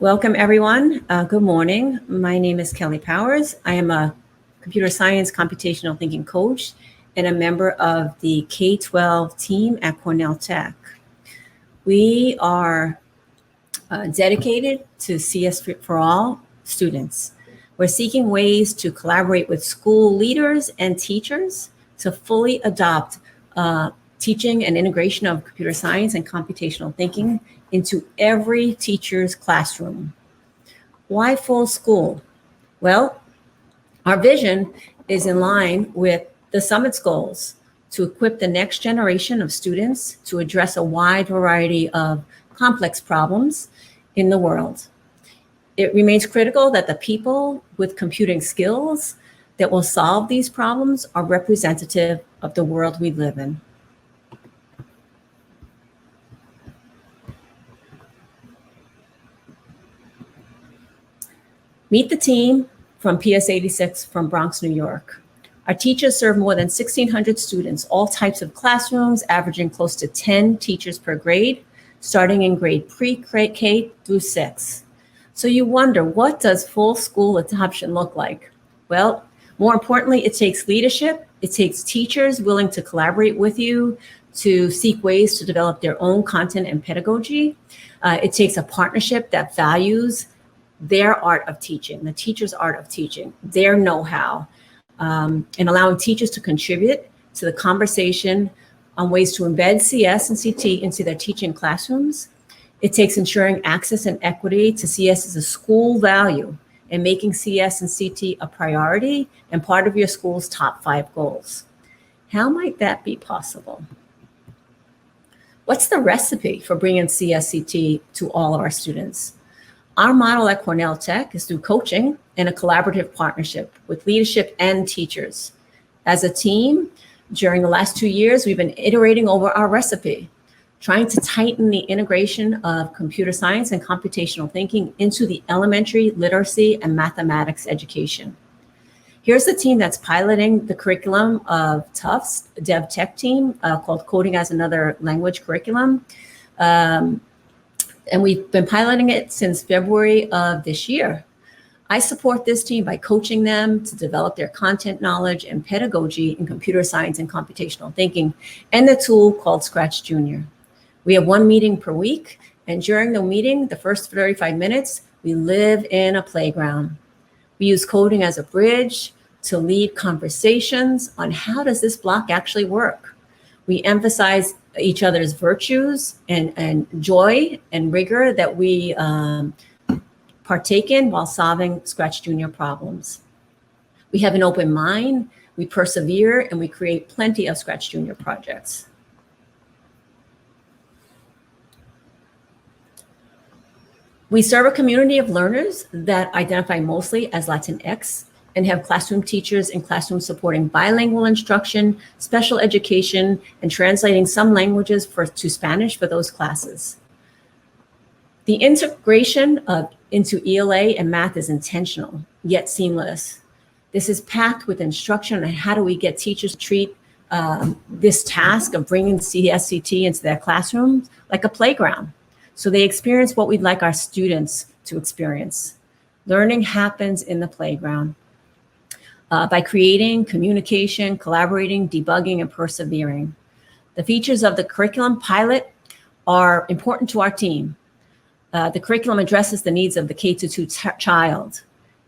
Welcome, everyone. Good morning. My name is Kelly Powers. I am a computer science computational thinking coach and a member of the K-12 team at Cornell Tech. We are dedicated to CS for all students. We're seeking ways to collaborate with school leaders and teachers to fully adopt teaching and integration of computer science and computational thinking into every teacher's classroom. Why full school? Well, our vision is in line with the summit's goals to equip the next generation of students to address a wide variety of complex problems in the world. It remains critical that the people with computing skills that will solve these problems are representative of the world we live in. Meet the team from PS 86 from Bronx, New York. Our teachers serve more than 1,600 students, all types of classrooms, averaging close to 10 teachers per grade, starting in grade pre-K through 6. So you wonder, what does full school adoption look like? Well, more importantly, it takes leadership. It takes teachers willing to collaborate with you to seek ways to develop their own content and pedagogy. It takes a partnership that values their art of teaching, the teacher's art of teaching, their know-how, and allowing teachers to contribute to the conversation on ways to embed CS and CT into their teaching classrooms. It takes ensuring access and equity to CS as a school value and making CS and CT a priority and part of your school's top 5 goals. How might that be possible? What's the recipe for bringing CSCT to all of our students? Our model at Cornell Tech is through coaching and a collaborative partnership with leadership and teachers. As a team, during the last 2 years, we've been iterating over our recipe, trying to tighten the integration of computer science and computational thinking into the elementary literacy and mathematics education. Here's the team that's piloting the curriculum of Tufts Dev Tech team called Coding as Another Language curriculum. And we've been piloting it since February of this year. I support this team by coaching them to develop their content knowledge and pedagogy in computer science and computational thinking, and the tool called Scratch Junior. We have 1 meeting per week, and during the meeting, the first 35 minutes, we live in a playground. We use coding as a bridge to lead conversations on how does this block actually work. We emphasize each other's virtues and joy and rigor that we partake in while solving Scratch Junior problems. We have an open mind, we persevere, and we create plenty of Scratch Junior projects. We serve a community of learners that identify mostly as Latinx and have classroom teachers in classrooms supporting bilingual instruction, special education, and translating some languages to Spanish for those classes. The integration into ELA and math is intentional, yet seamless. This is packed with instruction on how do we get teachers to treat this task of bringing CSCT into their classrooms like a playground. So they experience what we'd like our students to experience. Learning happens in the playground. By creating, communication, collaborating, debugging, and persevering. The features of the curriculum pilot are important to our team. The curriculum addresses the needs of the K-2 child.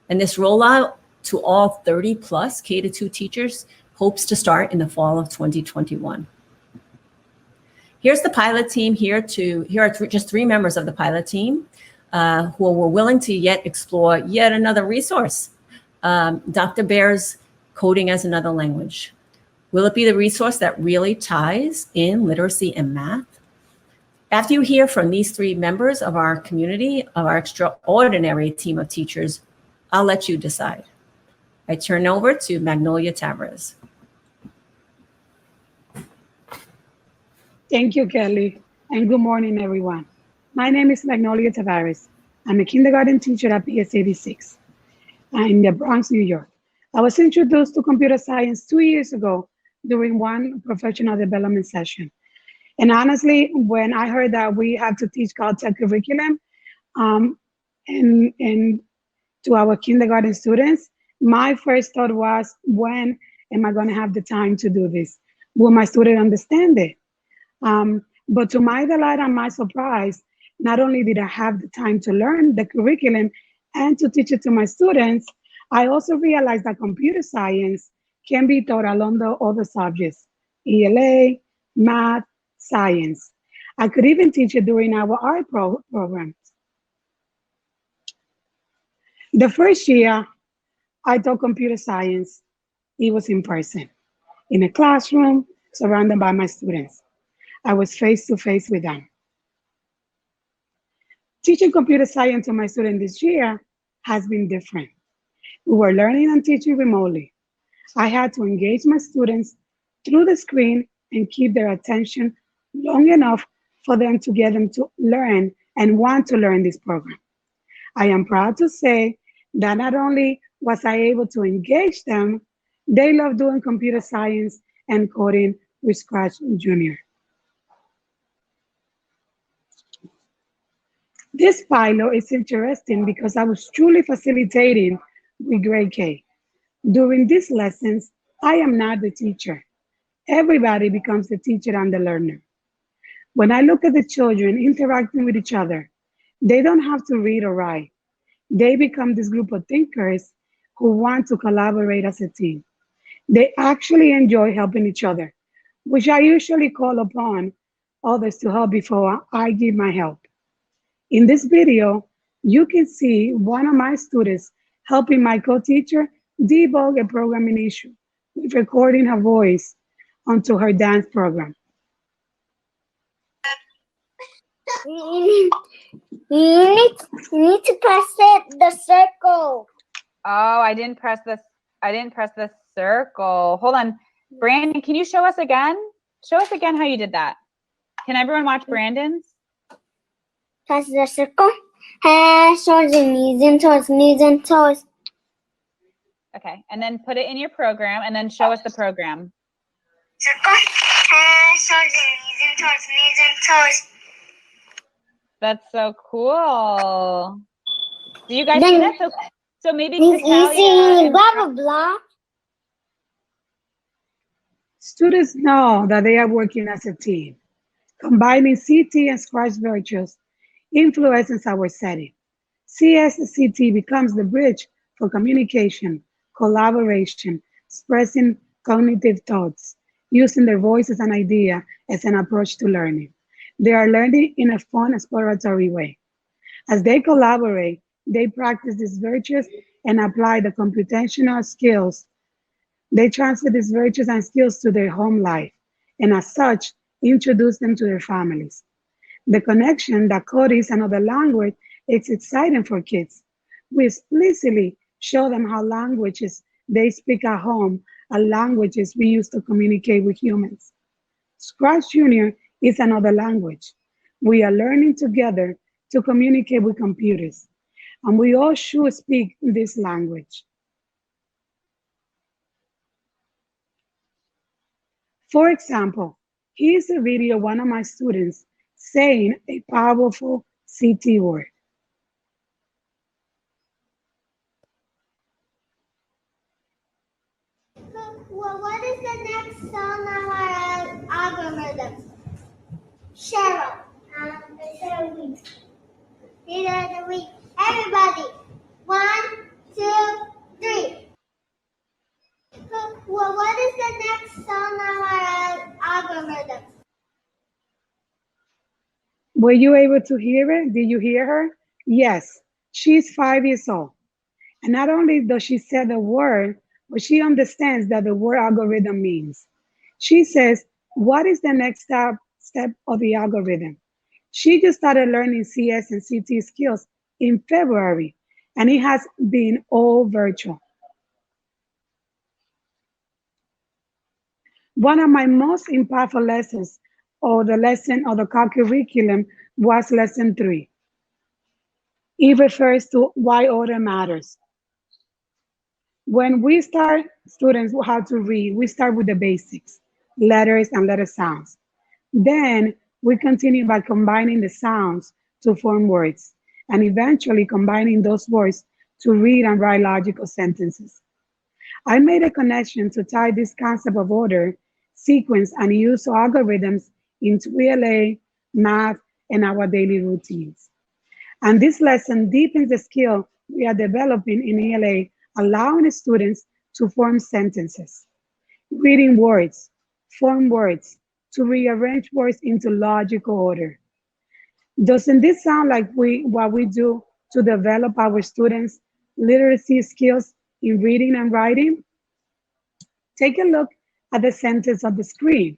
And this rollout to all 30 plus K-2 teachers hopes to start in the fall of 2021. Here's the pilot team here are just 3 members of the pilot team who were willing to explore yet another resource. Dr. Baer's Coding as Another Language. Will it be the resource that really ties in literacy and math? After you hear from these 3 members of our community, of our extraordinary team of teachers, I'll let you decide. I turn over to Magnolia Tavarez. Thank you, Kelly, and good morning, everyone. My name is Magnolia Tavarez. I'm a kindergarten teacher at PS 86 in the Bronx, New York. I was introduced to computer science 2 years ago during one professional development session. And honestly, when I heard that we have to teach Caltech curriculum, and to our kindergarten students, my first thought was, when am I going to have the time to do this? Will my student understand it? But to my delight and my surprise, not only did I have the time to learn the curriculum and to teach it to my students, I also realized that computer science can be taught along the other subjects, ELA, math, science. I could even teach it during our art program. The first year I taught computer science, it was in person, in a classroom, surrounded by my students. I was face to face with them. Teaching computer science to my students this year has been different. We were learning and teaching remotely. I had to engage my students through the screen and keep their attention long enough for them to get them to learn and want to learn this program. I am proud to say that not only was I able to engage them, they love doing computer science and coding with Scratch Junior. This pilot is interesting because I was truly facilitating with grade K. During these lessons, I am not the teacher. Everybody becomes the teacher and the learner. When I look at the children interacting with each other, they don't have to read or write. They become this group of thinkers who want to collaborate as a team. They actually enjoy helping each other, which I usually call upon others to help before I give my help. In this video, you can see one of my students helping my co-teacher debug a programming issue with recording her voice onto her dance program. You need to press the circle. Oh, I didn't press the circle. Hold on. Brandon, can you show us again? Show us again how you did that. Can everyone watch Brandon's? Press the circle. Towards the knees and toes. Okay, and then put it in your program and then show us the program. Circle. Towards the knees and toes. That's so cool. Do you guys see that? So maybe Catalia Easy, blah, blah, blah. Students know that they are working as a team. Combining CT and Scratch virtues influences our setting. CSCT becomes the bridge for communication, collaboration, expressing cognitive thoughts, using their voices and ideas as an approach to learning. They are learning in a fun, exploratory way. As they collaborate, they practice these virtues and apply the computational skills. They transfer these virtues and skills to their home life, and as such, introduce them to their families. The connection that code is another language is exciting for kids. We explicitly show them how languages they speak at home are languages we use to communicate with humans. Scratch Junior is another language. We are learning together to communicate with computers, and we all should speak this language. For example, here's a video of one of my students saying a powerful CT word. Well, what is the next song on our algorithm? Cheryl. Leader of the week. Everybody. 1, 2, 3. Well, what is the next song on our algorithm? Were you able to hear it? Did you hear her? Yes, she's 5 years old. And not only does she say the word, but she understands that the word algorithm means. She says, what is the next step of the algorithm? She just started learning CS and CT skills in February, and it has been all virtual. One of my most impactful lessons or the curriculum was lesson 3. It refers to why order matters. When we start students how to read, we start with the basics, letters and letter sounds. Then we continue by combining the sounds to form words. and eventually combining those words to read and write logical sentences. I made a connection to tie this concept of order, sequence, and use of algorithms into ELA, math, and our daily routines. And this lesson deepens the skill we are developing in ELA, allowing students to form sentences, reading words, form words, to rearrange words into logical order. Doesn't this sound like what we do to develop our students' literacy skills in reading and writing? Take a look at the sentence on the screen.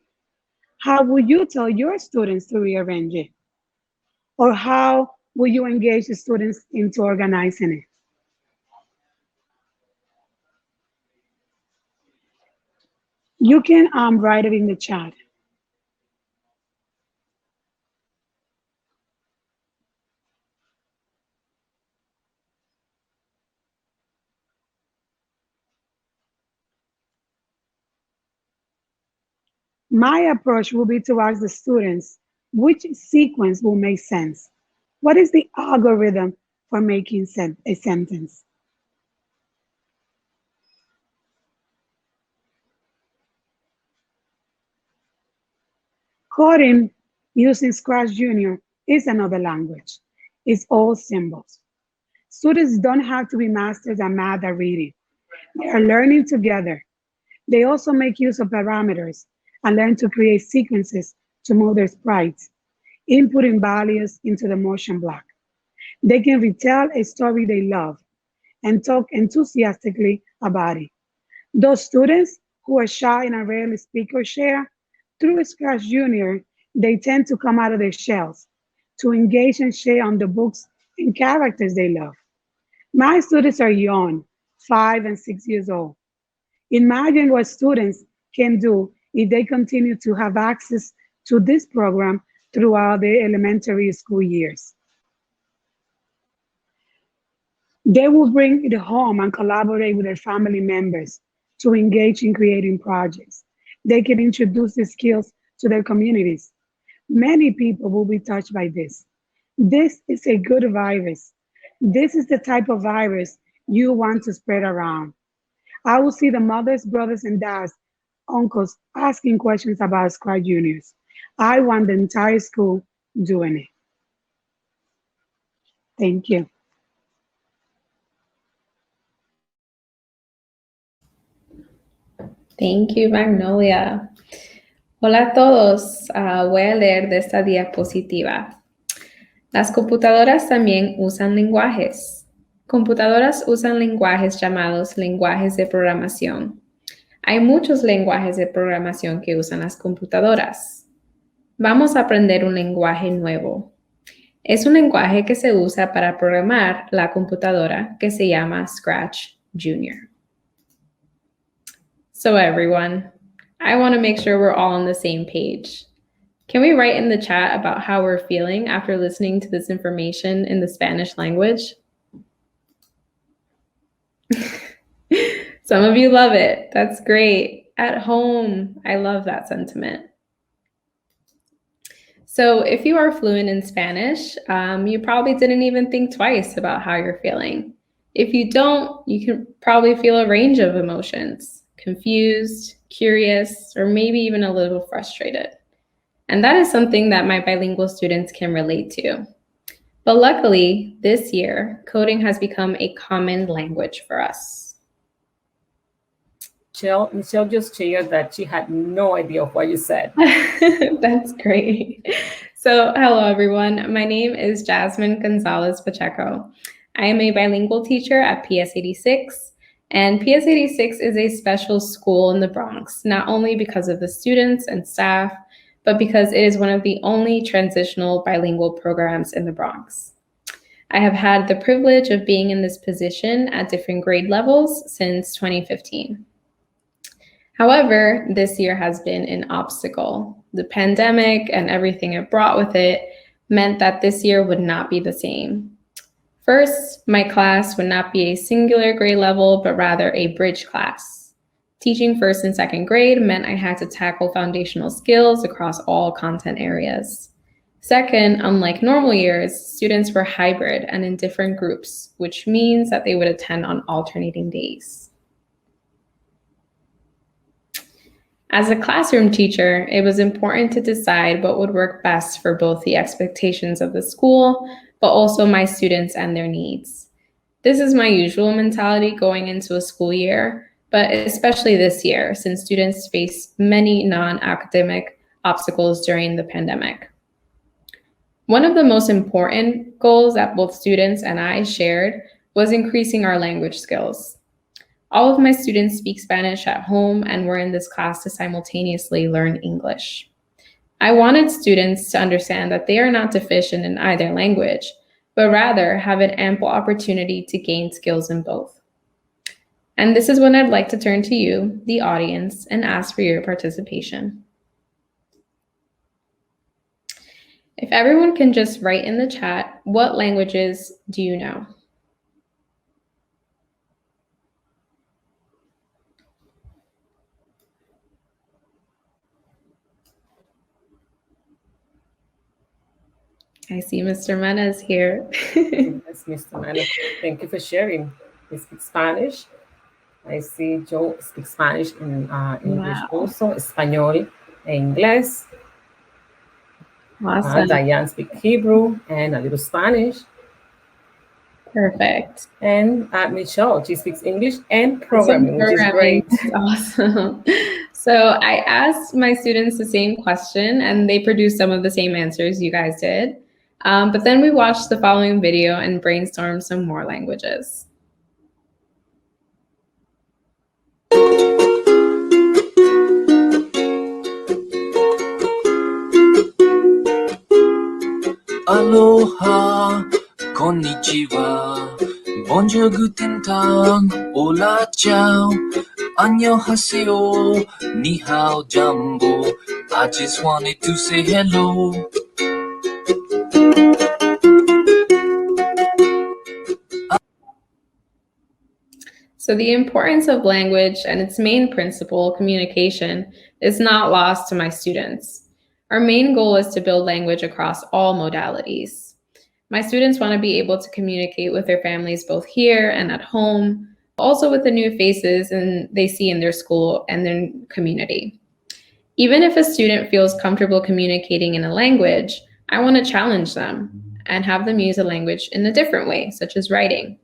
How would you tell your students to rearrange it? Or how will you engage the students into organizing it? You can write it in the chat. My approach will be to ask the students which sequence will make sense. What is the algorithm for making a sentence? Coding using Scratch Junior is another language. It's all symbols. Students don't have to be masters at math or reading. They are learning together. They also make use of parameters and learn to create sequences to move their sprites, inputting values into the motion block. They can retell a story they love and talk enthusiastically about it. Those students who are shy and rarely speak or share, through Scratch Junior, they tend to come out of their shells to engage and share on the books and characters they love. My students are young, 5 and 6 years old. Imagine what students can do if they continue to have access to this program throughout their elementary school years. They will bring it home and collaborate with their family members to engage in creating projects. They can introduce the skills to their communities. Many people will be touched by this. This is a good virus. This is the type of virus you want to spread around. I will see the mothers, brothers, and dads, uncles asking questions about Scratch Juniors. I want the entire school doing it. Thank you. Thank you, Magnolia. Hola a todos. Voy a leer de esta diapositiva. Las computadoras también usan lenguajes. Computadoras usan lenguajes llamados lenguajes de programación. Hay muchos lenguajes de programación que usan las computadoras. Vamos a aprender un lenguaje nuevo. Es un lenguaje que se usa para programar la computadora que se llama Scratch Junior. So everyone, I want to make sure we're all on the same page. Can we write in the chat about how we're feeling after listening to this information in the Spanish language? Some of you love it. That's great. At home, I love that sentiment. So if you are fluent in Spanish, you probably didn't even think twice about how you're feeling. If you don't, you can probably feel a range of emotions. Confused, curious, or maybe even a little frustrated. And that is something that my bilingual students can relate to. But luckily, this year, coding has become a common language for us. Michelle just shared that she had no idea of what you said. That's great. So hello, everyone. My name is Jazmin Gonzalez-Pachco. I am a bilingual teacher at PS 86. And PS 86 is a special school in the Bronx, not only because of the students and staff, but because it is one of the only transitional bilingual programs in the Bronx. I have had the privilege of being in this position at different grade levels since 2015. However, this year has been an obstacle. The pandemic and everything it brought with it meant that this year would not be the same. First, my class would not be a singular grade level, but rather a bridge class. Teaching first and second grade meant I had to tackle foundational skills across all content areas. Second, unlike normal years, students were hybrid and in different groups, which means that they would attend on alternating days. As a classroom teacher, it was important to decide what would work best for both the expectations of the school, but also my students and their needs. This is my usual mentality going into a school year, but especially this year, since students faced many non-academic obstacles during the pandemic. One of the most important goals that both students and I shared was increasing our language skills. All of my students speak Spanish at home and were in this class to simultaneously learn English. I wanted students to understand that they are not deficient in either language, but rather have an ample opportunity to gain skills in both. And this is when I'd like to turn to you, the audience, and ask for your participation. If everyone can just write in the chat, what languages do you know? I see Mr. Mena is here. Yes, Mr. Mena, thank you for sharing. I speak Spanish. I see Joe speaks Spanish and English also, Español e Inglés. Awesome. Diane speaks Hebrew and a little Spanish. Perfect. And Michelle, she speaks English and programming, which is great. Awesome. So I asked my students the same question and they produced some of the same answers you guys did. But then we watched the following video and brainstormed some more languages. Aloha, konnichiwa, bonjour, guten tag, hola, ciao, annyeonghaseyo, ni hao, jumbo. I just wanted to say hello. So the importance of language and its main principle, communication, is not lost to my students. Our main goal is to build language across all modalities. My students want to be able to communicate with their families both here and at home, also with the new faces they see in their school and their community. Even if a student feels comfortable communicating in a language, I want to challenge them and have them use a language in a different way, such as writing.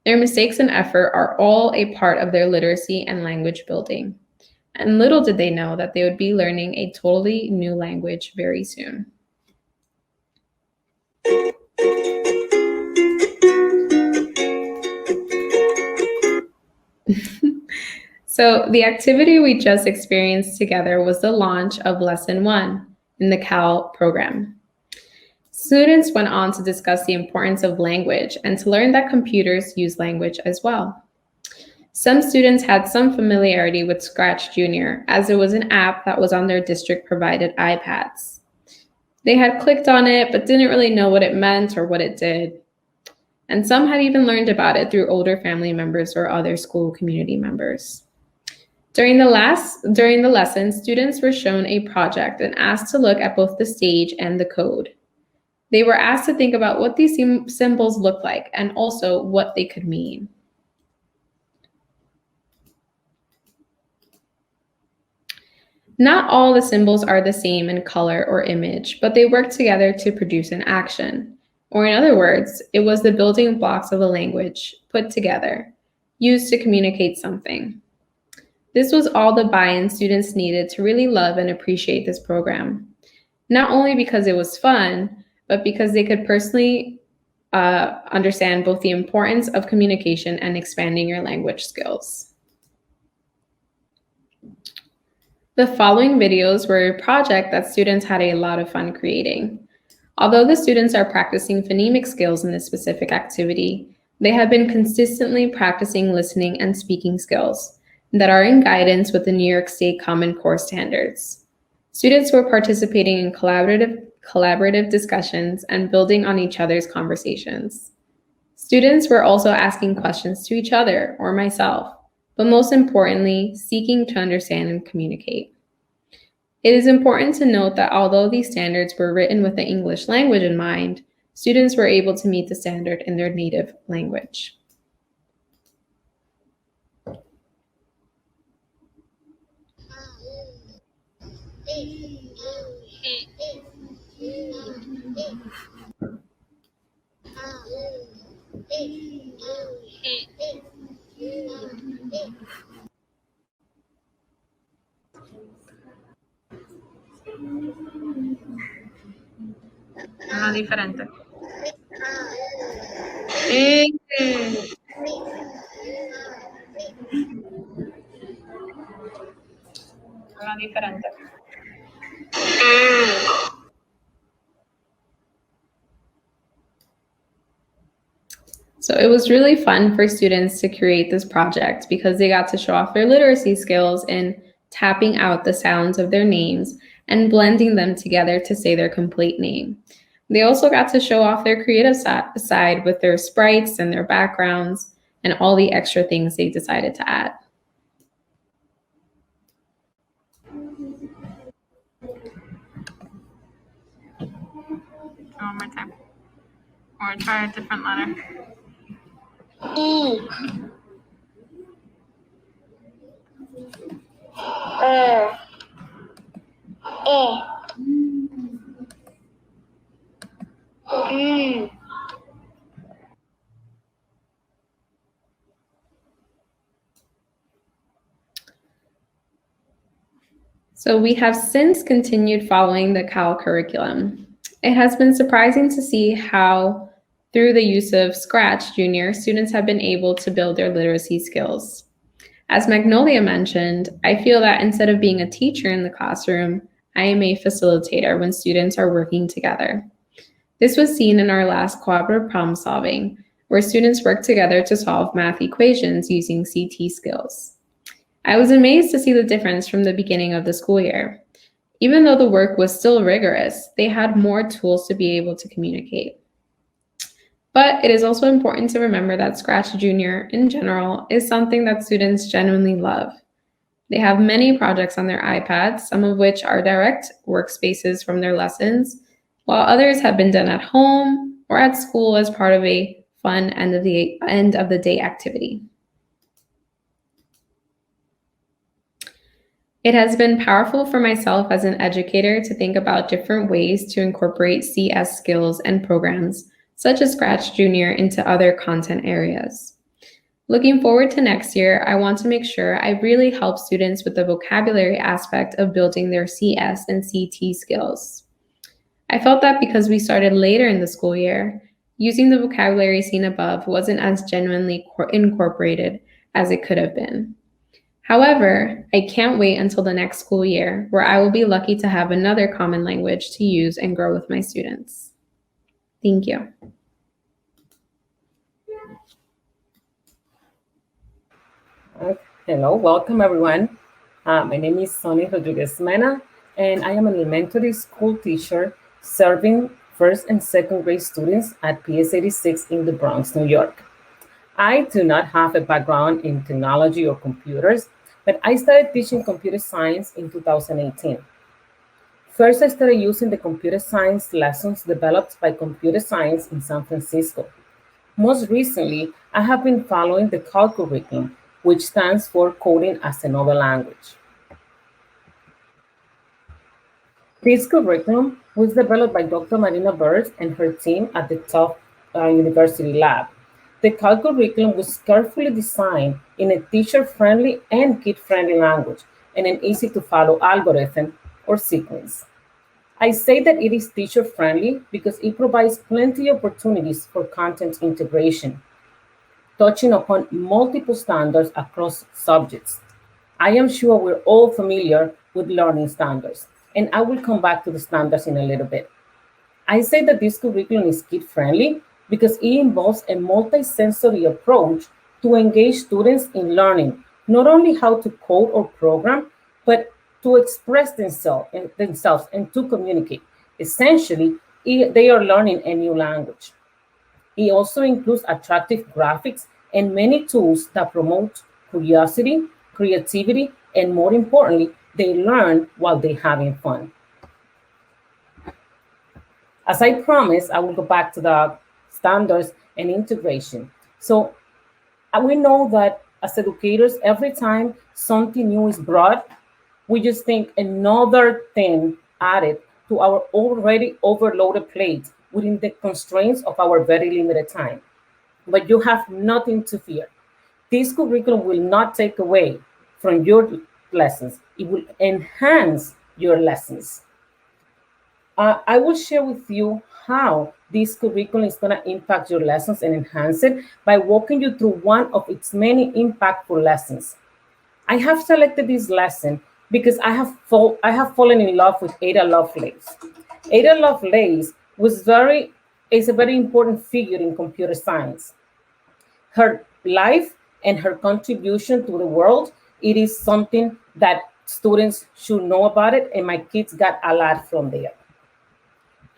Their mistakes and effort are all a part of their literacy and language building. And little did they know that they would be learning a totally new language very soon. So the activity we just experienced together was the launch of Lesson 1 in the CAL program. Students went on to discuss the importance of language and to learn that computers use language as well. Some students had some familiarity with Scratch Junior, as it was an app that was on their district-provided iPads. They had clicked on it, but didn't really know what it meant or what it did. And some had even learned about it through older family members or other school community members. During the lesson, students were shown a project and asked to look at both the stage and the code. They were asked to think about what these symbols look like and also what they could mean. Not all the symbols are the same in color or image, but they work together to produce an action. Or in other words, it was the building blocks of a language put together, used to communicate something. This was all the buy-in students needed to really love and appreciate this program. Not only because it was fun, but because they could personally understand both the importance of communication and expanding your language skills. The following videos were a project that students had a lot of fun creating. Although the students are practicing phonemic skills in this specific activity, they have been consistently practicing listening and speaking skills that are in guidance with the New York State Common Core standards. Students were participating in collaborative discussions and building on each other's conversations. Students were also asking questions to each other or myself, but most importantly, seeking to understand and communicate. It is important to note that although these standards were written with the English language in mind, students were able to meet the standard in their native language. Uno diferente. Uno diferente. So it was really fun for students to create this project because they got to show off their literacy skills in tapping out the sounds of their names and blending them together to say their complete name. They also got to show off their creative side with their sprites and their backgrounds and all the extra things they decided to add. One more time. Or try a different letter. So we have since continued following the CAL curriculum. It has been surprising to see how, through the use of Scratch Junior, students have been able to build their literacy skills. As Magnolia mentioned, I feel that instead of being a teacher in the classroom, I am a facilitator when students are working together. This was seen in our last cooperative problem solving, where students worked together to solve math equations using CT skills. I was amazed to see the difference from the beginning of the school year. Even though the work was still rigorous, they had more tools to be able to communicate. But it is also important to remember that Scratch Junior in general is something that students genuinely love. They have many projects on their iPads, some of which are direct workspaces from their lessons, while others have been done at home or at school as part of a fun end of the day activity. It has been powerful for myself as an educator to think about different ways to incorporate CS skills and programs such as Scratch Junior into other content areas. Looking forward to next year, I want to make sure I really help students with the vocabulary aspect of building their CS and CT skills. I felt that because we started later in the school year, using the vocabulary seen above wasn't as genuinely incorporated as it could have been. However, I can't wait until the next school year, where I will be lucky to have another common language to use and grow with my students. Thank you. Hello, welcome everyone. My name is Sonia Rodriguez, and I am an elementary school teacher serving first and second grade students at PS 86 in the Bronx, New York. I do not have a background in technology or computers, but I started teaching computer science in 2018. First, I started using the computer science lessons developed by Computer Science in San Francisco. Most recently, I have been following the CAL curriculum, which stands for Coding as a Novel Language. This curriculum was developed by Dr. Marina Bird and her team at the Tufts University Lab. The CAL curriculum was carefully designed in a teacher-friendly and kid-friendly language and an easy-to-follow algorithm or sequence. I say that it is teacher-friendly because it provides plenty of opportunities for content integration, touching upon multiple standards across subjects. I am sure we're all familiar with learning standards, and I will come back to the standards in a little bit. I say that this curriculum is kid-friendly because it involves a multi-sensory approach to engage students in learning, not only how to code or program, but to express themselves and to communicate. Essentially, they are learning a new language. It also includes attractive graphics and many tools that promote curiosity, creativity, and more importantly, They learn while they're having fun. As I promised, I will go back to the standards and integration. So we know that as educators, every time something new is brought, we just think another thing added to our already overloaded plate within the constraints of our very limited time. But you have nothing to fear. This curriculum will not take away from your lessons. It will enhance your lessons. I will share with you how this curriculum is going to impact your lessons and enhance it by walking you through one of its many impactful lessons. I have selected this lesson because I have fallen in love with Ada Lovelace. Ada Lovelace is a very important figure in computer science. Her life and her contribution to the world, it is something that students should know about it, and my kids got a lot from there.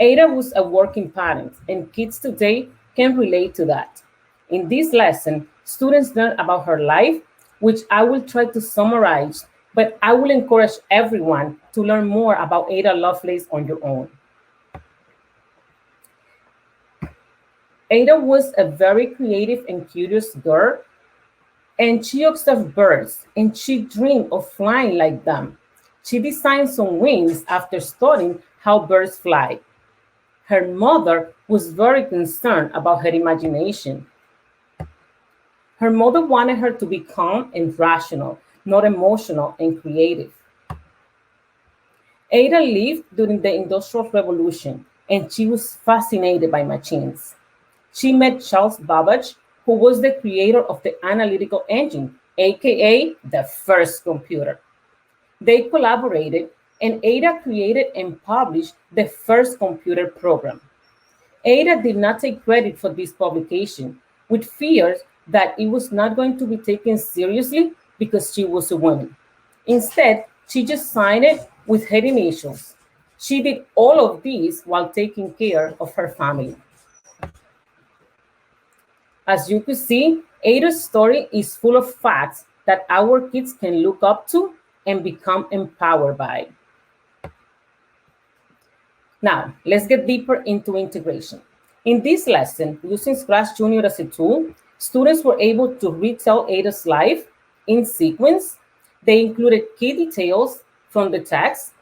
Ada was a working parent, and kids today can relate to that. In this lesson, students learn about her life, which I will try to summarize, but I will encourage everyone to learn more about Ada Lovelace on your own. Ada was a very creative and curious girl, and she observed birds, and she dreamed of flying like them. She designed some wings after studying how birds fly. Her mother was very concerned about her imagination. Her mother wanted her to be calm and rational, not emotional and creative. Ada lived during the Industrial Revolution, and she was fascinated by machines. She met Charles Babbage, who was the creator of the analytical engine, aka the first computer. They collaborated, and Ada created and published the first computer program. Ada did not take credit for this publication, with fears that it was not going to be taken seriously because she was a woman. Instead, she just signed it with her initials. She did all of these while taking care of her family. As you can see, Ada's story is full of facts that our kids can look up to and become empowered by. Now, let's get deeper into integration. In this lesson, using Scratch Junior as a tool, students were able to retell Ada's life in sequence. They included key details from the text.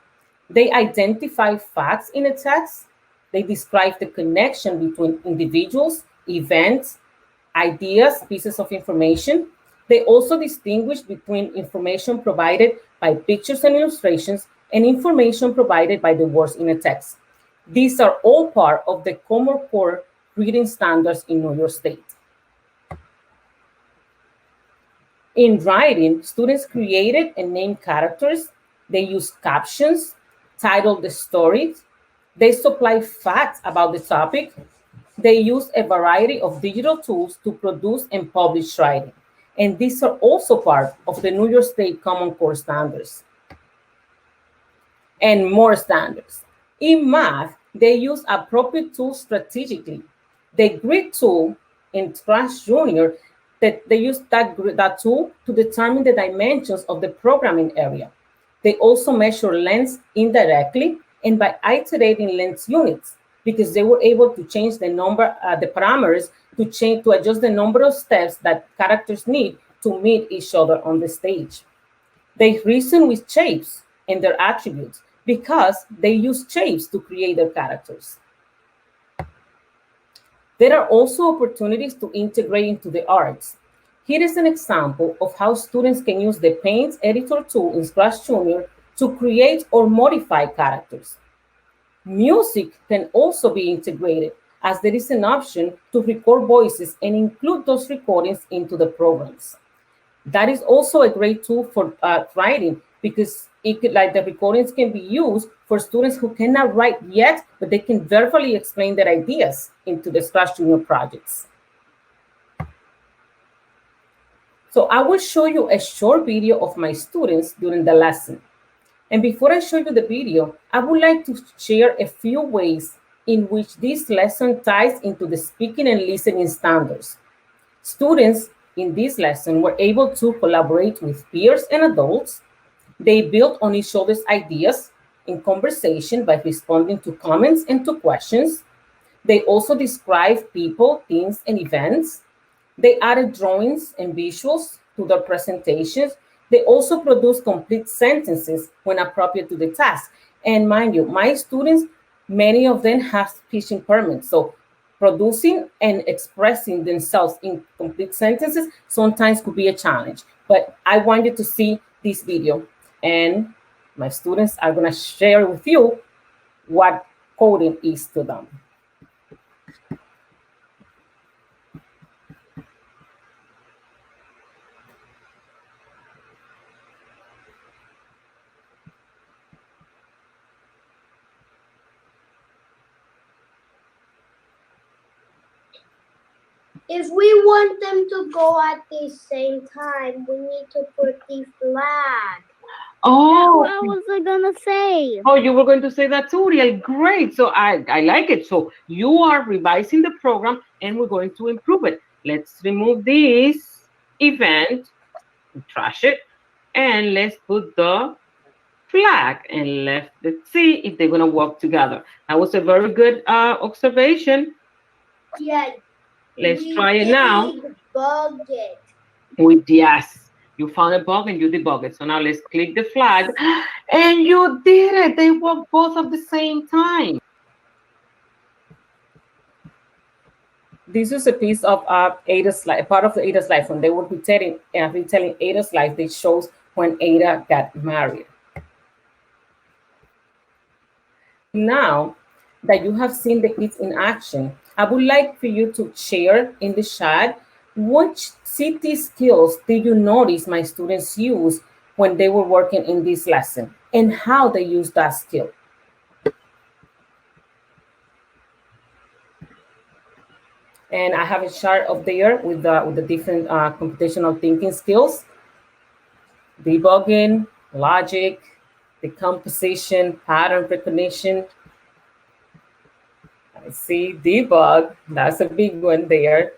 They identified facts in the text. They described the connection between individuals, events, ideas, pieces of information. They also distinguished between information provided by pictures and illustrations and information provided by the words in a text. These are all part of the Common Core reading standards in New York State. In writing, students created and named characters. They used captions, titled the stories. They supplied facts about the topic. They used a variety of digital tools to produce and publish writing. And these are also part of the New York State Common Core standards. And more standards. In math, they use appropriate tools strategically. The grid tool in Scratch Junior, that they use that tool to determine the dimensions of the programming area. They also measure lengths indirectly and by iterating length units, because they were able to change the number, the parameters to adjust the number of steps that characters need to meet each other on the stage. They reason with shapes and their attributes because they use shapes to create their characters. There are also opportunities to integrate into the arts. Here is an example of how students can use the Paint Editor tool in Scratch Junior to create or modify characters. Music can also be integrated, as there is an option to record voices and include those recordings into the programs. That is also a great tool for writing, because the recordings can be used for students who cannot write yet, but they can verbally explain their ideas into the Scratch Junior projects. So I will show you a short video of my students during the lesson. And before I show you the video, I would like to share a few ways in which this lesson ties into the speaking and listening standards. Students in this lesson were able to collaborate with peers and adults. They build on each other's ideas in conversation by responding to comments and to questions. They also describe people, things, and events. They added drawings and visuals to their presentations. They also produce complete sentences when appropriate to the task. And mind you, my students, many of them have speech impairment. So producing and expressing themselves in complete sentences sometimes could be a challenge. But I want you to see this video, and my students are going to share with you what coding is to them. If we want them to go at the same time, we need to put the flag. Oh, What was I gonna say? oh, you were going to say that too, Uriel. Great. So I like it. So you are revising the program and we're going to improve it. Let's remove this event, trash it, and let's put the flag and let's see if they're going to work together. That was a very good observation. Yeah. Let's try it now. Debug it. Yes, you found a bug and you debug it. So now let's click the flag, and you did it. They work both at the same time. This is a piece of Ada's life, part of the Ada's life. When they were retelling Ada's life, they shows when Ada got married. Now that you have seen the kids in action, I would like for you to share in the chat which CT skills did you notice my students use when they were working in this lesson and how they use that skill. And I have a chart up there with the different computational thinking skills: debugging, logic, decomposition, pattern recognition. I see debug, that's a big one there.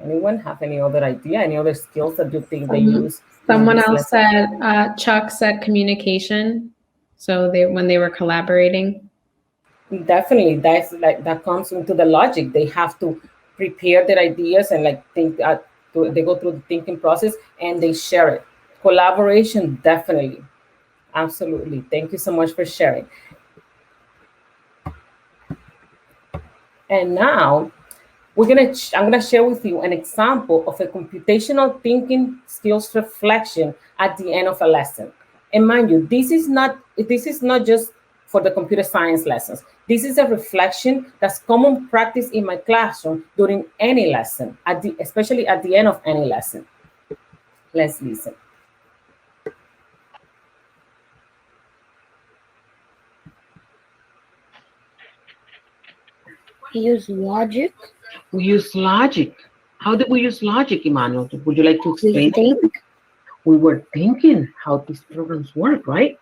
Anyone have any other idea, any other skills that you think they use? Someone else said, Chuck said communication. So when they were collaborating. Definitely, that comes into the logic. They have to prepare their ideas and think. They go through the thinking process and they share it. Collaboration, definitely, absolutely. Thank you so much for sharing. And now I'm gonna share with you an example of a computational thinking skills reflection at the end of a lesson. And mind you, this is not just for the computer science lessons. This is a reflection that's common practice in my classroom during any lesson, especially at the end of any lesson. Let's listen. We use logic. We use logic. How did we use logic, Emmanuel? Would you like to explain? We think. We were thinking how these programs work, right?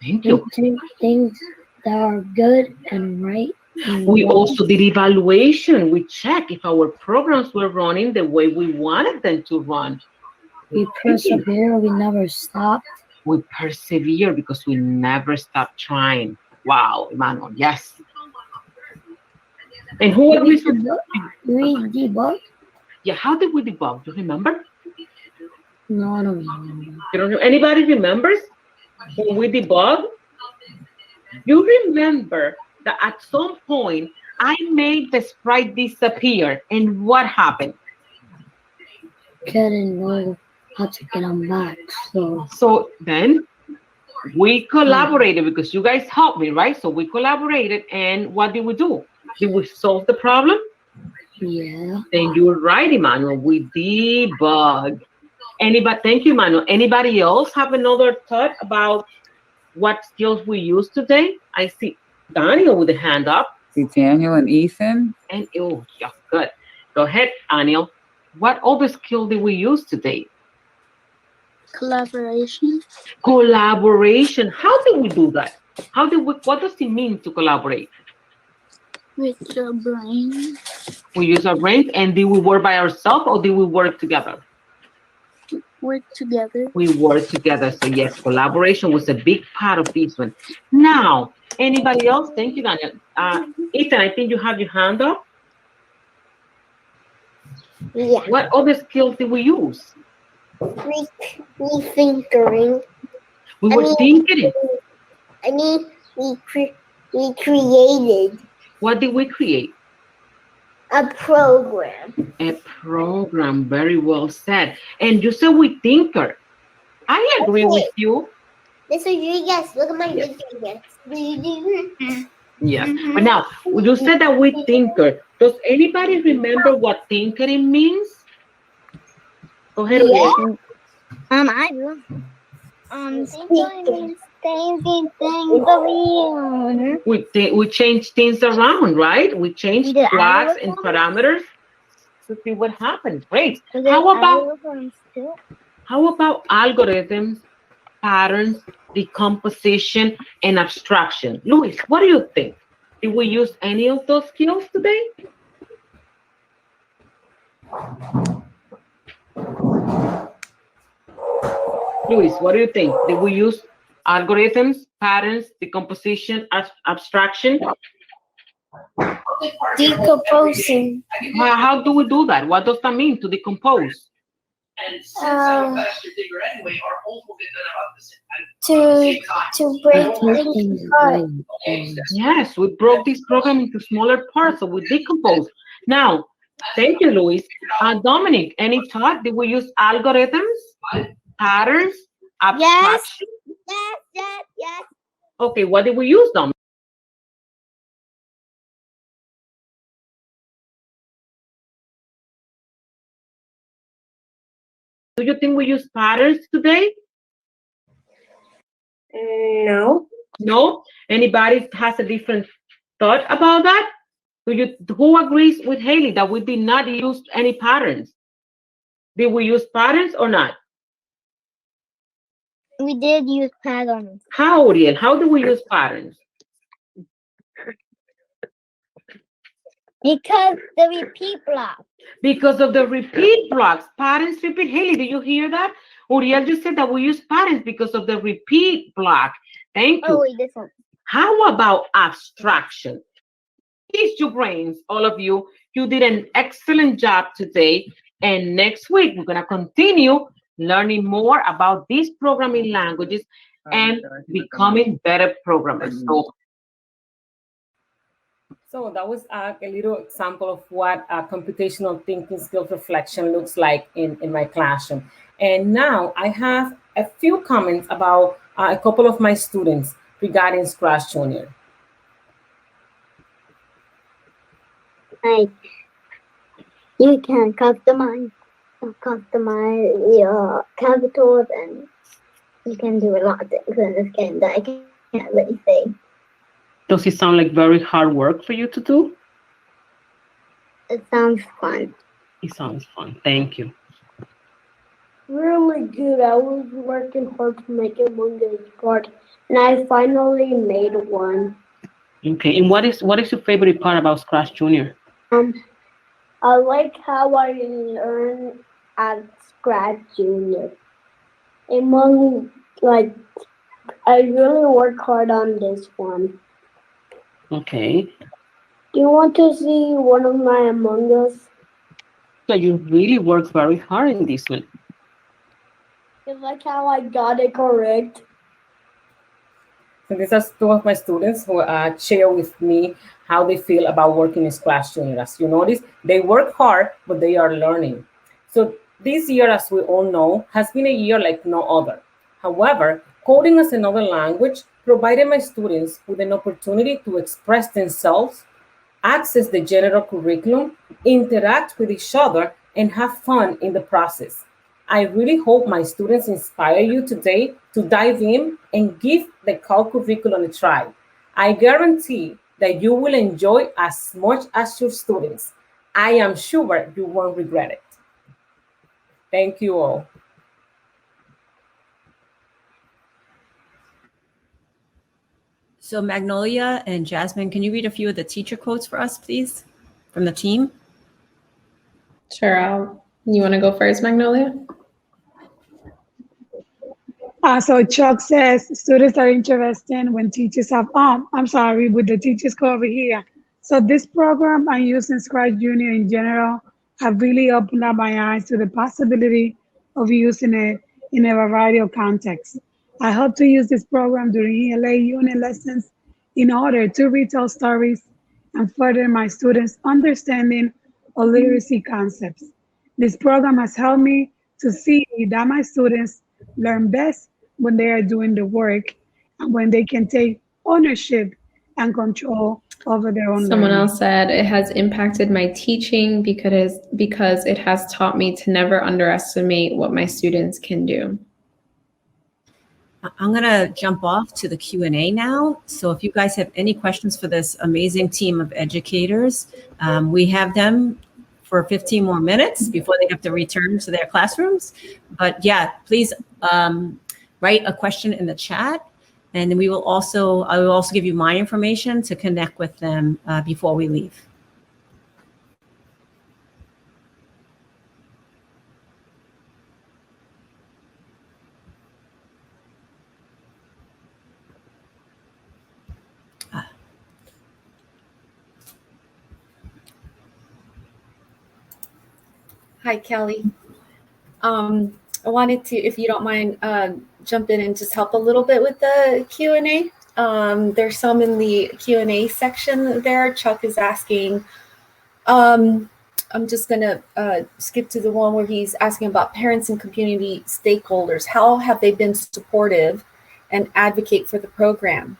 Thank you. We do things that are good and right. And we wrong. also did evaluation. We checked if our programs were running the way we wanted them to run. We persevere. We never stop. We persevere because we never stop trying. Wow, Emmanuel, yes. And who are we? We debug. Yeah, how did we debug? Do you remember? No, I don't remember. You don't know? Anybody remembers when we debug? You remember that at some point I made the sprite disappear, and what happened? Couldn't know how to get them back. So then we collaborated because you guys helped me, right? So we collaborated, and what did we do? Did we solve the problem? Yeah. Then you're right, Emmanuel. We debug. Anybody? Thank you, Emmanuel. Anybody else have another thought about what skills we use today? I see Daniel with a hand up. See Daniel and Ethan. And oh, yeah, good. Go ahead, Daniel. What other skill did we use today? Collaboration. Collaboration. How did we do that? What does it mean to collaborate? With the brain. We use our brains, and did we work by ourselves or did we work together? Work together. We work together. So yes, collaboration was a big part of this one. Now, anybody else? Thank you, Daniel. Ethan, I think you have your hand up. Yeah. What other skills did we use? Rethinkering. We were thinking. We created What did we create? a program. A program. Very well said. And you said we thinker. I agree with you. This is yes. Look at my video. Yes. But now, you said that we thinker. Does anybody remember what tinkering means? Go ahead, Uriel. I do. Changing things around. We change things around, right? We change blocks and parameters to see what happens. Great. How about algorithms, patterns, decomposition, and abstraction? Luis, what do you think? Did we use any of those skills today? Luis, what do you think? Did we use algorithms, patterns, decomposition, abstraction? Decomposing. How do we do that? What does that mean, to decompose? To break things apart. Yes, we broke this program into smaller parts, so we decompose. Now, thank you, Luis. Dominic, any thought? Did we use algorithms, patterns, abstraction? Yes. Okay, what did we use, Dominic? Do you think we use patterns today? No. No? Anybody has a different thought about that? Who agrees with Haley that we did not use any patterns? Did we use patterns or not? We did use patterns. How, Uriel? How do we use patterns? Because the repeat block. Because of the repeat blocks. Patterns repeat. Haley, did you hear that? Uriel just said that we use patterns because of the repeat block. Thank you. Oh, wait, this one. How about abstraction? Use your brains, all of you. You did an excellent job today. And next week, we're going to continue learning more about these programming languages and becoming better programmers. So that was a little example of what computational thinking skills reflection looks like in my classroom. And now I have a few comments about a couple of my students regarding Scratch Junior. Like, you can customize your capitals, and you can do a lot of things in this game that I can't really say. Does it sound like very hard work for you to do? It sounds fun. It sounds fun. Thank you. Really good. I was working hard to make it one good part, and I finally made one. Okay. And what is your favorite part about Scratch Junior? I like how I learn at Scratch Junior. I really work hard on this one. Okay. Do you want to see one of my Among Us? So you really worked very hard in this one. You like how I got it correct? So these are two of my students who share with me how they feel about working in Scratch Junior. As you notice, they work hard, but they are learning. So this year, as we all know, has been a year like no other. However, coding as another language provided my students with an opportunity to express themselves, access the general curriculum, interact with each other, and have fun in the process. I really hope my students inspire you today to dive in and give the CAL curriculum a try. I guarantee that you will enjoy as much as your students. I am sure you won't regret it. Thank you all. So Magnolia and Jazmin, can you read a few of the teacher quotes for us, please, from the team? Sure. You want to go first, Magnolia? So Chuck says students are interested when teachers have, I'm sorry, with the teachers go over here. So this program and using Scratch Junior in general have really opened up my eyes to the possibility of using it in a variety of contexts. I hope to use this program during ELA unit lessons in order to retell stories and further my students' understanding of literacy concepts. This program has helped me to see that my students learn best when they are doing the work and when they can take ownership and control over their own Someone learning. else said it has impacted my teaching because it has taught me to never underestimate what my students can do. I'm going to jump off to the Q&A now. So if you guys have any questions for this amazing team of educators, we have them for 15 more minutes before they have to return to their classrooms. But yeah, please write a question in the chat. And then I will also give you my information to connect with them before we leave. Hi, Kelly. I wanted to, if you don't mind, jump in and just help a little bit with the Q&A. There's some in the Q&A section there. Chuck is asking, I'm just going to skip to the one where he's asking about parents and community stakeholders. How have they been supportive and advocate for the program?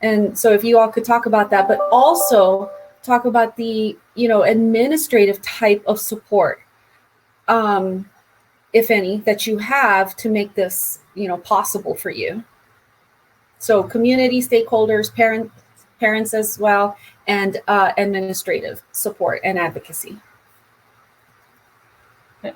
And so if you all could talk about that, but also talk about the, administrative type of support, if any, that you have to make this, possible for you. So community stakeholders, parents as well, and administrative support and advocacy.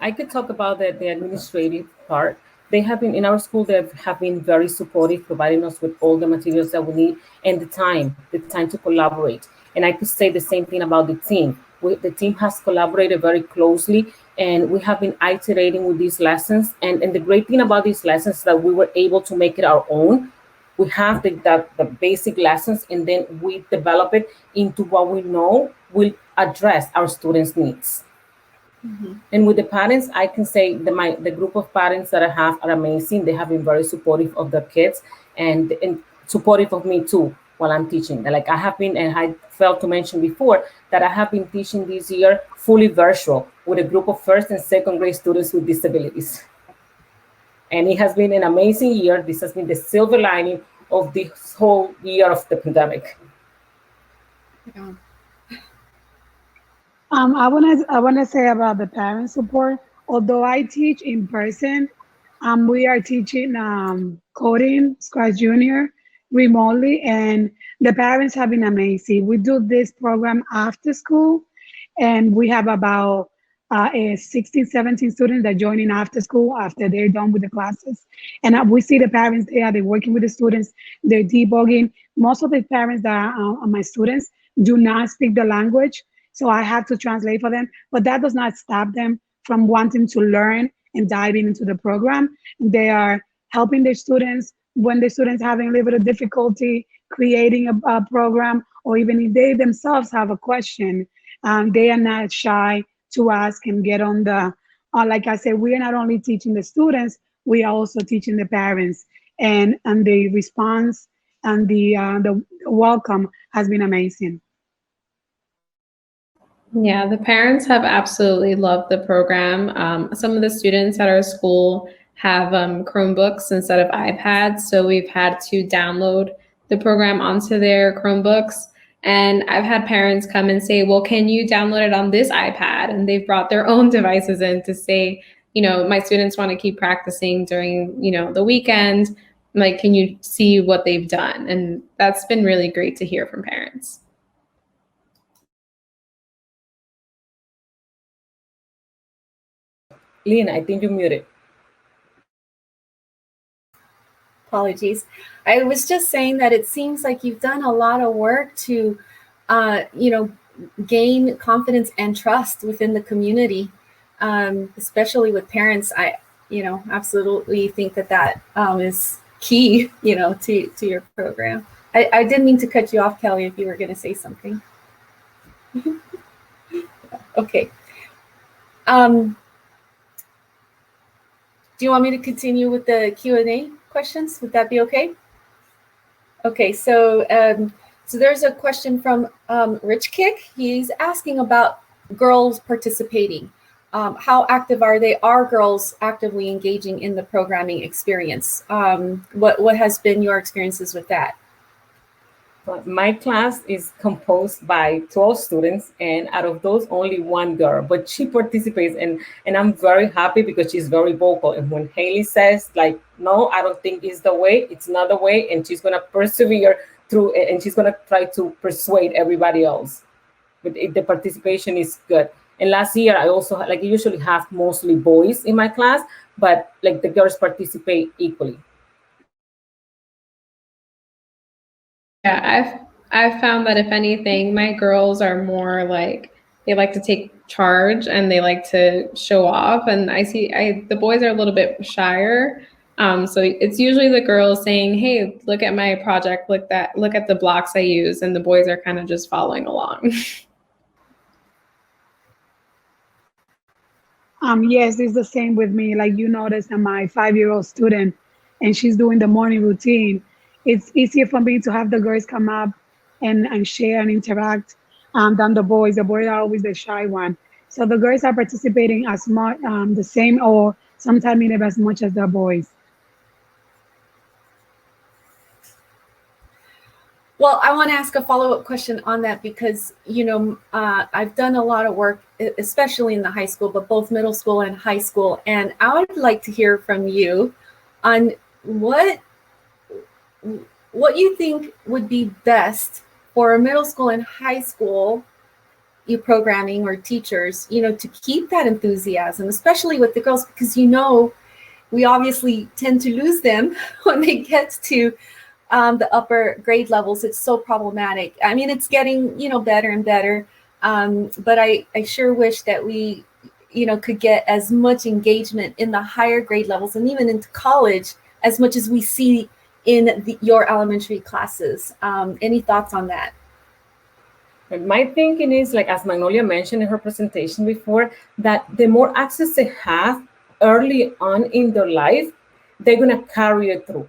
I could talk about the administrative part. They have been in our school. They have been very supportive, providing us with all the materials that we need and the time to collaborate. And I could say the same thing about the team. The team has collaborated very closely, and we have been iterating with these lessons. And the great thing about these lessons is that we were able to make it our own. We have the basic lessons, and then we develop it into what we know will address our students' needs. Mm-hmm. And with the parents, I can say the group of parents that I have are amazing. They have been very supportive of their kids and supportive of me too while I'm teaching. Like I have been, and I failed to mention before, that I have been teaching this year fully virtual with a group of first and second grade students with disabilities. And it has been an amazing year. This has been the silver lining of this whole year of the pandemic. Yeah. I wanna say about the parent support. Although I teach in person, we are teaching coding Scratch Junior remotely, and the parents have been amazing. We do this program after school, and we have about 16, 17 students that join in after school after they're done with the classes. And we see the parents there, they're working with the students, they're debugging. Most of the parents that are my students do not speak the language, so I have to translate for them, but that does not stop them from wanting to learn and diving into the program. They are helping their students when the students having a little bit of difficulty creating a program, or even if they themselves have a question, they are not shy to ask and get on the, like I said, we are not only teaching the students, we are also teaching the parents, and the response and the welcome has been amazing. Yeah, the parents have absolutely loved the program. Some of the students at our school have Chromebooks instead of iPads, so we've had to download the program onto their Chromebooks. And I've had parents come and say, well, can you download it on this iPad? And they've brought their own devices in to say, my students want to keep practicing during, the weekend. Like, can you see what they've done? And that's been really great to hear from parents. Lynn, I think you're muted. Apologies. I was just saying that it seems like you've done a lot of work to, gain confidence and trust within the community, especially with parents. I, absolutely think that is key, to your program. I didn't mean to cut you off, Kelly, if you were going to say something. Okay. Do you want me to continue with the Q&A questions? Would that be okay? Okay, so there's a question from Rich Kick. He's asking about girls participating. How active are they? Are girls actively engaging in the programming experience? What has been your experiences with that? My class is composed by 12 students, and out of those, only one girl, but she participates, and I'm very happy because she's very vocal. And when Haley says, like, no, I don't think it's the way, it's not the way, and she's gonna persevere through it, and she's gonna try to persuade everybody else. But the participation is good. And last year, I also, like, I usually have mostly boys in my class, but like the girls participate equally. Yeah, I've found that if anything, my girls are more like, they like to take charge and they like to show off. And the boys are a little bit shyer. So it's usually the girls saying, "Hey, look at my project, look at the blocks I use," and the boys are kind of just following along. Yes, it's the same with me. Like you notice that my 5-year-old student, and she's doing the morning routine. It's easier for me to have the girls come up and share and interact than the boys. The boys are always the shy one. So the girls are participating as much, the same, or sometimes even as much as the boys. Well, I want to ask a follow-up question on that because, I've done a lot of work, especially in the high school, but both middle school and high school. And I would like to hear from you on what you think would be best for a middle school and high school programming or teachers, to keep that enthusiasm, especially with the girls, because, we obviously tend to lose them when they get to the upper grade levels. It's so problematic. I mean, it's getting, better and better. But I sure wish that we, could get as much engagement in the higher grade levels and even into college as much as we see in your elementary classes. Any thoughts on that? And my thinking is, like, as Magnolia mentioned in her presentation before, that the more access they have early on in their life, they're going to carry it through.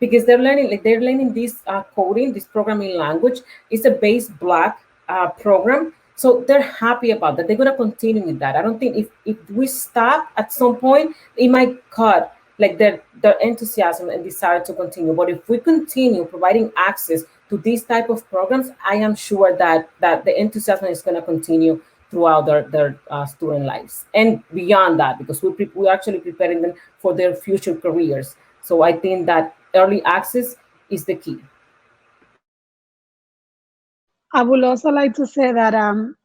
Because they're learning this coding, this programming language. It's a base block program. So they're happy about that. They're going to continue with that. I don't think if we stop at some point, it might cut like their enthusiasm and desire to continue. But if we continue providing access to these type of programs, I am sure that the enthusiasm is going to continue throughout their student lives and beyond that, because we're actually preparing them for their future careers. So I think that early access is the key. I would also like to say that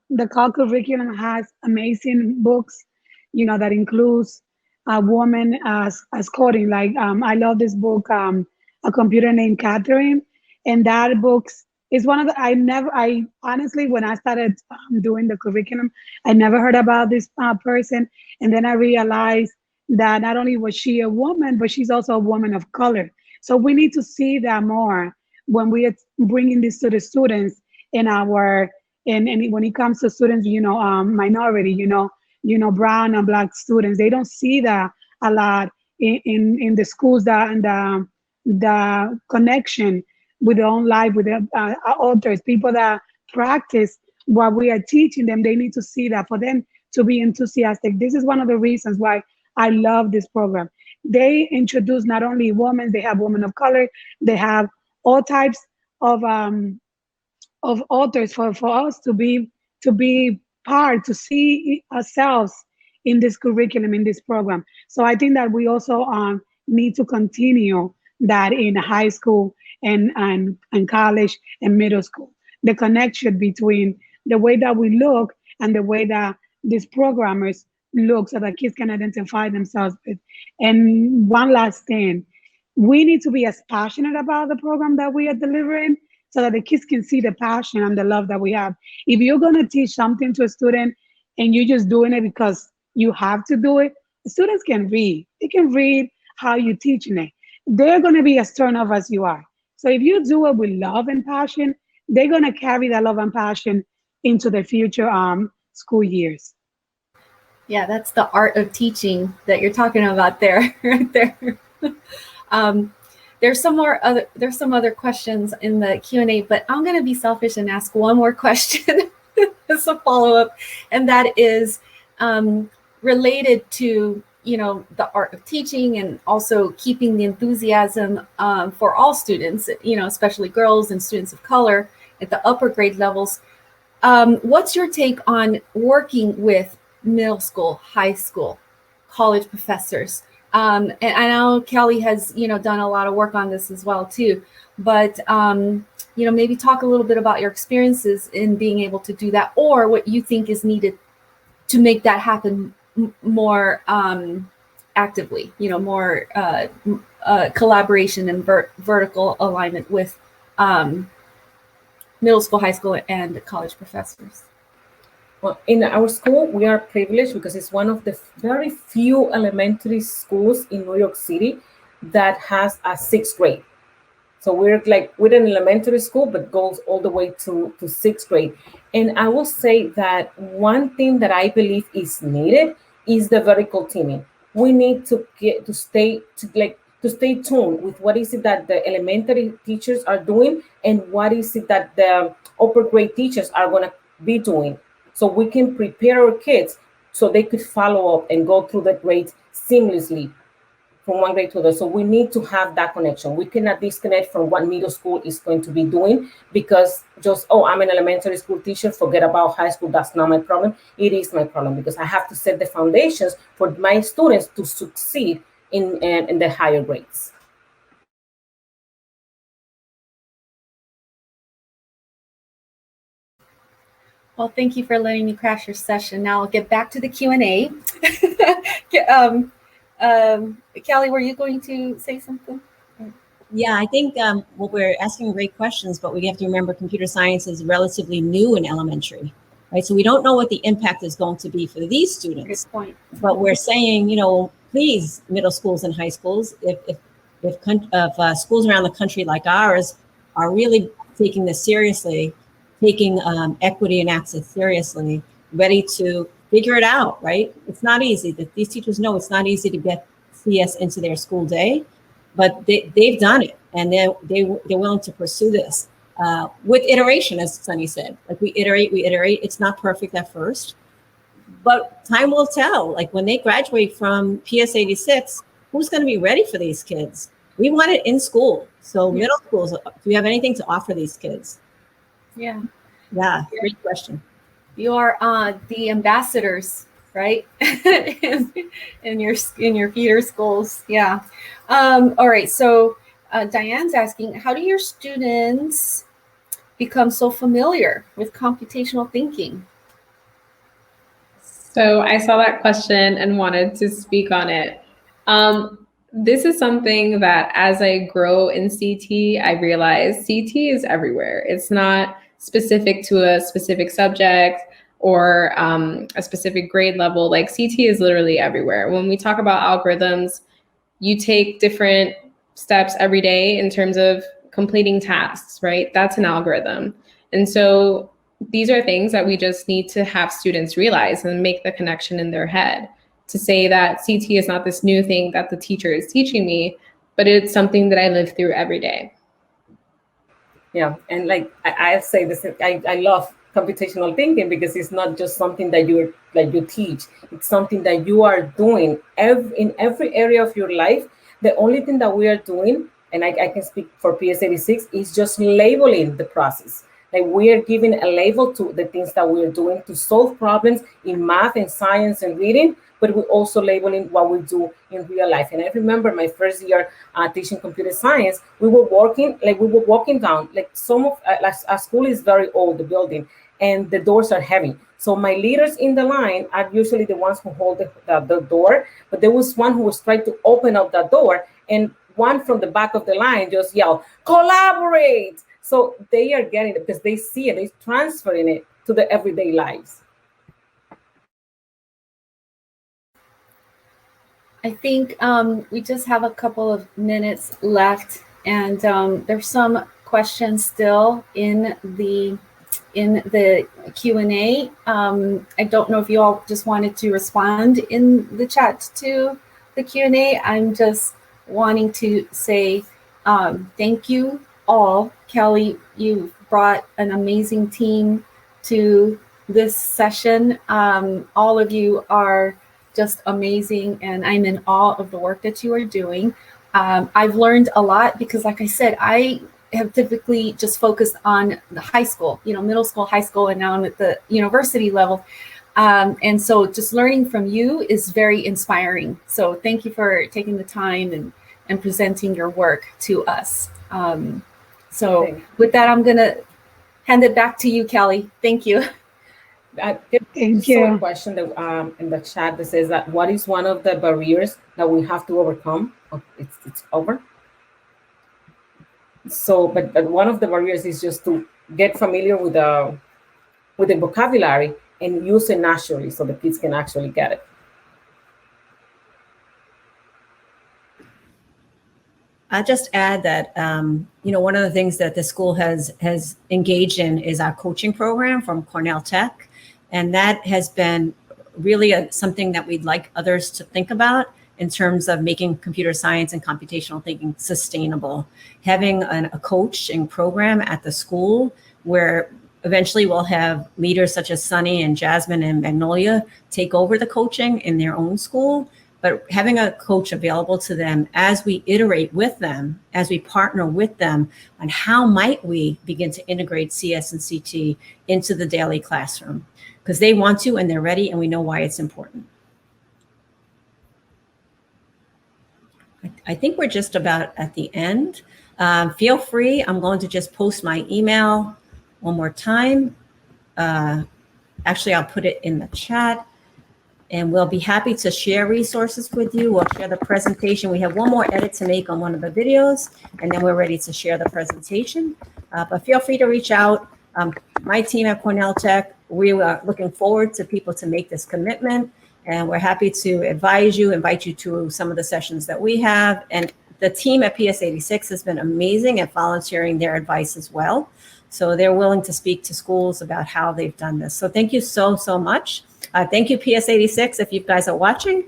the core curriculum has amazing books, that includes a woman as coding. Like I love this book, A Computer Named Catherine, and that book is one of the. I honestly, when I started doing the curriculum, I never heard about this person, and then I realized that not only was she a woman, but she's also a woman of color. So we need to see that more when we are bringing this to the students in our and when it comes to students, minority, brown and black students, they don't see that a lot in the schools, that and the connection with their own life, with the authors, people that practice what we are teaching them. They need to see that for them to be enthusiastic. This is one of the reasons why I love this program. They introduce not only women, they have women of color, they have all types of authors for us to be part, to see ourselves in this curriculum, in this program. So I think that we also need to continue that in high school and college and middle school. The connection between the way that we look and the way that these programmers look, so that kids can identify themselves with. And one last thing, we need to be as passionate about the program that we are delivering so that the kids can see the passion and the love that we have. If you're going to teach something to a student and you're just doing it because you have to do it, students can read. They can read how you're teaching it. They're going to be as turned off as you are. So if you do it with love and passion, they're going to carry that love and passion into the future school years. Yeah, that's the art of teaching that you're talking about there, right there. There's some other questions in the Q&A, but I'm going to be selfish and ask one more question as a follow-up, and that is related to, you know, the art of teaching and also keeping the enthusiasm for all students, you know, especially girls and students of color at the upper grade levels. What's your take on working with middle school, high school, college professors? And I know Kelly has, you know, done a lot of work on this as well too, but, you know, maybe talk a little bit about your experiences in being able to do that, or what you think is needed to make that happen more actively, you know, more collaboration and vertical alignment with middle school, high school, and college professors. Well, in our school, we are privileged because it's one of the very few elementary schools in New York City that has a 6th grade. So we're an elementary school, but goes all the way to 6th grade. And I will say that one thing that I believe is needed is the vertical teaming. We need to stay tuned with what is it that the elementary teachers are doing and what is it that the upper grade teachers are going to be doing, so we can prepare our kids so they could follow up and go through the grades seamlessly from one grade to the other. So we need to have that connection. We cannot disconnect from what middle school is going to be doing because just, oh, I'm an elementary school teacher, forget about high school. That's not my problem. It is my problem because I have to set the foundations for my students to succeed in the higher grades. Well, thank you for letting me crash your session. Now I'll get back to the Q&A. Kelly, were you going to say something? Yeah, I think well, we're asking great questions, but we have to remember computer science is relatively new in elementary, right? So we don't know what the impact is going to be for these students. Good point. But we're saying, you know, please, middle schools and high schools, if schools around the country like ours are really taking this seriously, taking equity and access seriously, ready to figure it out, right? It's not easy. These teachers know it's not easy to get CS into their school day, but they've done it, and they're willing to pursue this with iteration, as Sonny said. Like we iterate. It's not perfect at first, but time will tell. Like when they graduate from PS 86, who's going to be ready for these kids? We want it in school. So middle schools, do you have anything to offer these kids? Yeah. Great question. You are the ambassadors, right? in your feeder schools. Yeah. All right. So Diane's asking, how do your students become so familiar with computational thinking? So I saw that question and wanted to speak on it. This is something that as I grow in CT, I realize CT is everywhere. It's not specific to a specific subject or a specific grade level. Like CT is literally everywhere. When we talk about algorithms, you take different steps every day in terms of completing tasks, right? That's an algorithm. And so these are things that we just need to have students realize and make the connection in their head to say that CT is not this new thing that the teacher is teaching me, but it's something that I live through every day. Yeah, and like I say this, I love computational thinking because it's not just something that you teach. It's something that you are doing in every area of your life. The only thing that we are doing, and I can speak for PS86, is just labeling the process. Like we are giving a label to the things that we are doing to solve problems in math and science and reading, but we're also labeling what we do in real life. And I remember my first year teaching computer science, we were walking down, like some of our school is very old, the building, and the doors are heavy. So my leaders in the line are usually the ones who hold the door, but there was one who was trying to open up that door, and one from the back of the line just yell, collaborate. So they are getting it because they see it, they're transferring it to the everyday lives. I think we just have a couple of minutes left, and there's some questions still in the Q&A. I don't know if you all just wanted to respond in the chat to the Q&A. I'm just wanting to say thank you all. Kelly, you brought an amazing team to this session. All of you are just amazing, and I'm in awe of the work that you are doing. I've learned a lot because, like I said, I have typically just focused on the high school, middle school, high school, and now I'm at the university level. And so just learning from you is very inspiring. So thank you for taking the time and presenting your work to us. So with that, I'm going to hand it back to you, Kelly. Thank you. Thank you. A question that, in the chat that says that what is one of the barriers that we have to overcome? Oh, it's over. So, but one of the barriers is just to get familiar with the vocabulary and use it naturally so the kids can actually get it. I'll just add that, one of the things that the school has engaged in is our coaching program from Cornell Tech. And that has been really something that we'd like others to think about in terms of making computer science and computational thinking sustainable. Having a coaching program at the school where eventually we'll have leaders such as Sonny and Jazmin and Magnolia take over the coaching in their own school, but having a coach available to them as we iterate with them, as we partner with them on how might we begin to integrate CS and CT into the daily classroom, because they want to and they're ready and we know why it's important. I think we're just about at the end. Feel free, I'm going to just post my email one more time. Actually, I'll put it in the chat. And we'll be happy to share resources with you. We'll share the presentation. We have one more edit to make on one of the videos, and then we're ready to share the presentation. But feel free to reach out. My team at Cornell Tech, we are looking forward to people to make this commitment, and we're happy to advise you, invite you to some of the sessions that we have. And the team at PS86 has been amazing at volunteering their advice as well. So they're willing to speak to schools about how they've done this. So thank you so, so much. Thank you, PS86, if you guys are watching.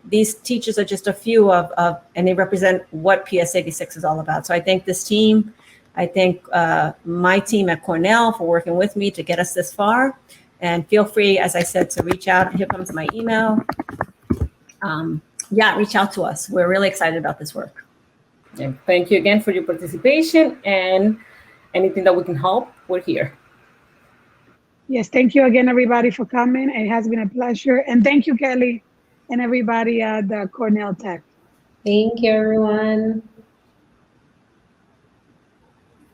These teachers are just a few and they represent what PS86 is all about. So I thank this team. I thank my team at Cornell for working with me to get us this far. And feel free, as I said, to reach out. Here comes my email. Reach out to us. We're really excited about this work. And thank you again for your participation, and anything that we can help, we're here. Yes, thank you again, everybody, for coming. It has been a pleasure. And thank you, Kelly, and everybody at the Cornell Tech. Thank you, everyone.